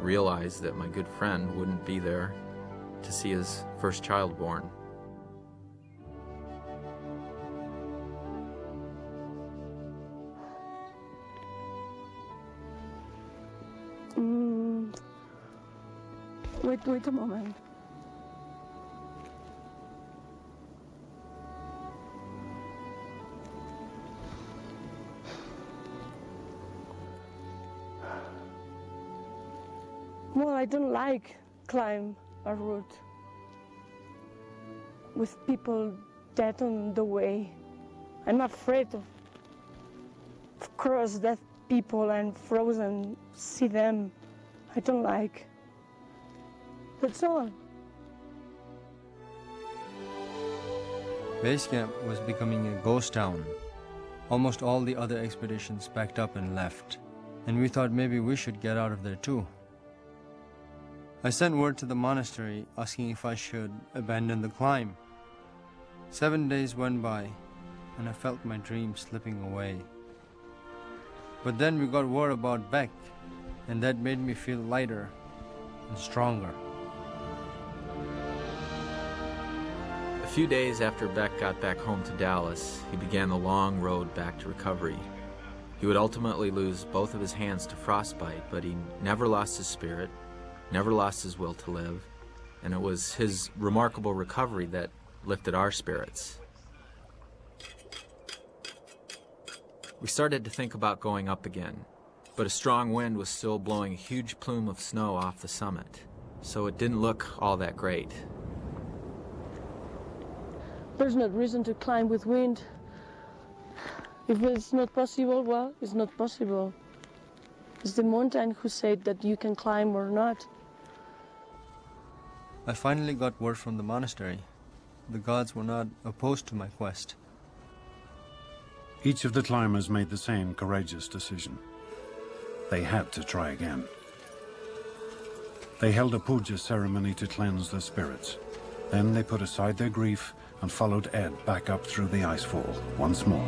realize that my good friend wouldn't be there to see his first child born. Wait a moment. Well, I don't like climb a route with people dead on the way. I'm afraid of cross dead people and frozen, see them. I don't like. That's all. Base camp was becoming a ghost town. Almost all the other expeditions packed up and left, and we thought maybe we should get out of there too. I sent word to the monastery asking if I should abandon the climb. 7 days went by, and I felt my dream slipping away. But then we got word about Beck, and that made me feel lighter and stronger. A few days after Beck got back home to Dallas, he began the long road back to recovery. He would ultimately lose both of his hands to frostbite, but he never lost his spirit, never lost his will to live, and it was his remarkable recovery that lifted our spirits. We started to think about going up again, but a strong wind was still blowing a huge plume of snow off the summit, so it didn't look all that great. There's no reason to climb with wind. If it's not possible, well, it's not possible. It's the mountain who said that you can climb or not. I finally got word from the monastery. The gods were not opposed to my quest. Each of the climbers made the same courageous decision. They had to try again. They held a puja ceremony to cleanse their spirits. Then they put aside their grief and followed Ed back up through the icefall once more.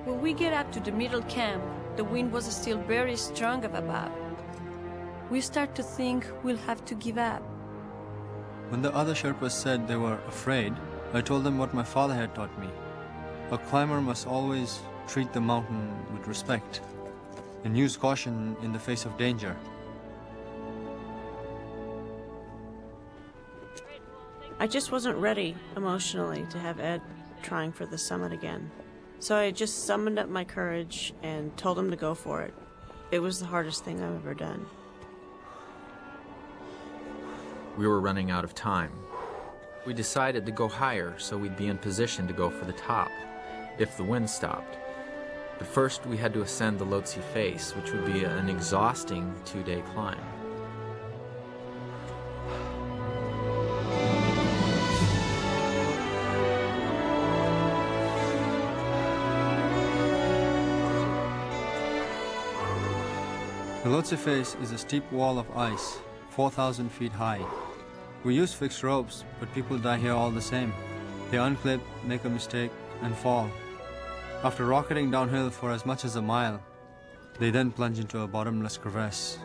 When we get up to the middle camp, the wind was still very strong up above. We start to think we'll have to give up. When the other Sherpas said they were afraid, I told them what my father had taught me. A climber must always treat the mountain with respect and use caution in the face of danger. I just wasn't ready emotionally to have Ed trying for the summit again. So I just summoned up my courage and told him to go for it. It was the hardest thing I've ever done. We were running out of time. We decided to go higher so we'd be in position to go for the top, if the wind stopped. But first we had to ascend the Lhotse face, which would be an exhausting 2-day climb. The Lhotse face is a steep wall of ice, 4,000 feet high. We use fixed ropes, but people die here all the same. They unclip, make a mistake, and fall. After rocketing downhill for as much as a mile, they then plunge into a bottomless crevasse.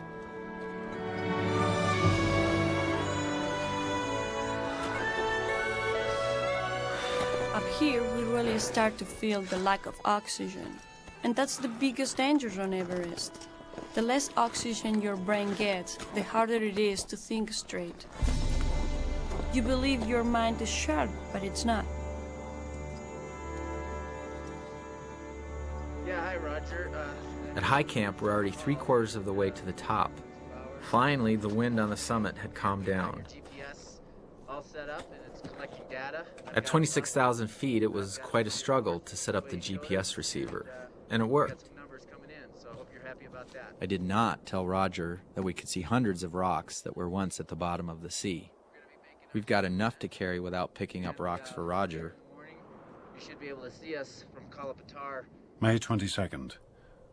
Up here, we really start to feel the lack of oxygen. And that's the biggest danger on Everest. The less oxygen your brain gets, the harder it is to think straight. You believe your mind is sharp, but it's not. Yeah, hi, Roger. At high camp, we're already 3/4 of the way to the top. Finally, the wind on the summit had calmed down. GPS all set up and it's collecting data. At 26,000 feet, it was quite a struggle to set up the GPS receiver, and it worked. Numbers coming in, so I hope you're happy about that. I did not tell Roger that we could see hundreds of rocks that were once at the bottom of the sea. We've got enough to carry without picking up rocks for Roger. You should be able to see us from Kalapatar. May 22nd.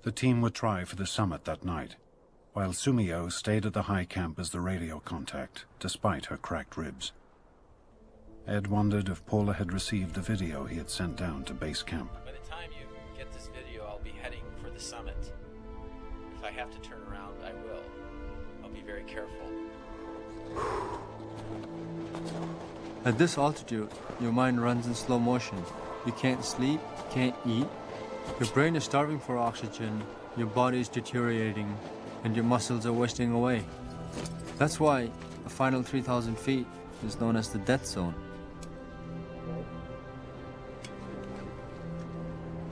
The team would try for the summit that night, while Sumio stayed at the high camp as the radio contact, despite her cracked ribs. Ed wondered if Paula had received the video he had sent down to base camp. By the time you get this video, I'll be heading for the summit. If I have to turn around, I will. I'll be very careful. At this altitude, your mind runs in slow motion. You can't sleep, can't eat. Your brain is starving for oxygen, your body is deteriorating, and your muscles are wasting away. That's why the final 3,000 feet is known as the death zone.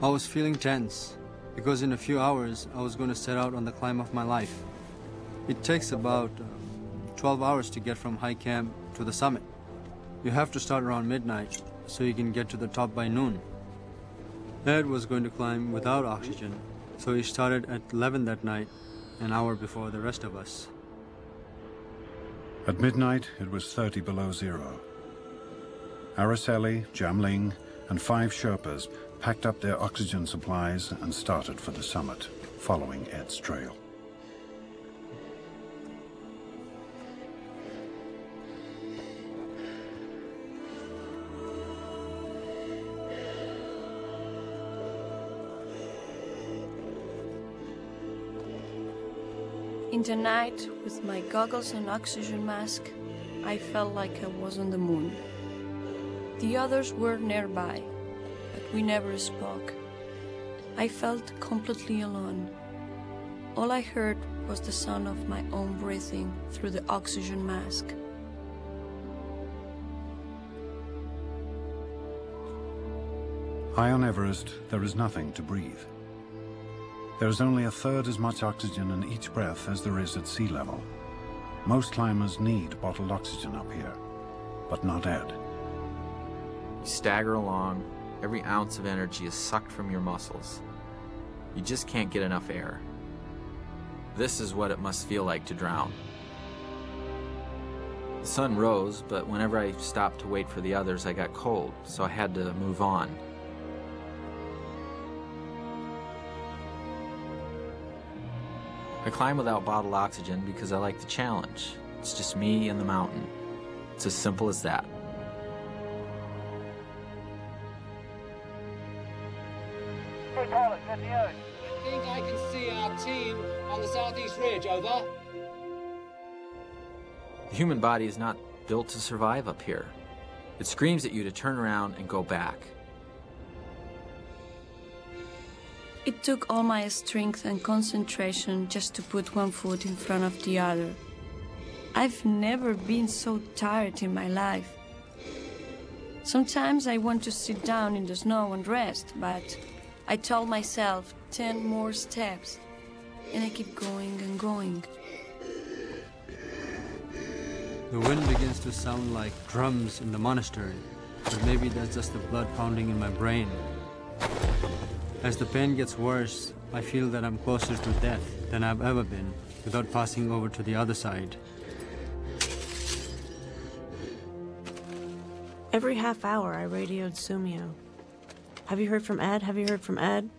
I was feeling tense, because in a few hours I was going to set out on the climb of my life. It takes about 12 hours to get from high camp to the summit. You have to start around midnight, so you can get to the top by noon. Ed was going to climb without oxygen, so he started at 11 that night, an hour before the rest of us. At midnight, it was 30 below zero. Araceli, Jamling, and 5 Sherpas packed up their oxygen supplies and started for the summit, following Ed's trail. In the night, with my goggles and oxygen mask, I felt like I was on the moon. The others were nearby, but we never spoke. I felt completely alone. All I heard was the sound of my own breathing through the oxygen mask. High on Everest, there is nothing to breathe. There is only a third as much oxygen in each breath as there is at sea level. Most climbers need bottled oxygen up here, but not Ed. You stagger along, every ounce of energy is sucked from your muscles. You just can't get enough air. This is what it must feel like to drown. The sun rose, but whenever I stopped to wait for the others, I got cold, so I had to move on. I climb without bottled oxygen because I like the challenge. It's just me and the mountain. It's as simple as that. Hey, pilot, at the edge. I think I can see our team on the southeast ridge, over. The human body is not built to survive up here. It screams at you to turn around and go back. It took all my strength and concentration just to put one foot in front of the other. I've never been so tired in my life. Sometimes I want to sit down in the snow and rest, but I told myself 10 more steps, and I keep going and going. The wind begins to sound like drums in the monastery, but maybe that's just the blood pounding in my brain. As the pain gets worse, I feel that I'm closer to death than I've ever been without passing over to the other side. Every half hour, I radioed Sumio. Have you heard from Ed? Have you heard from Ed?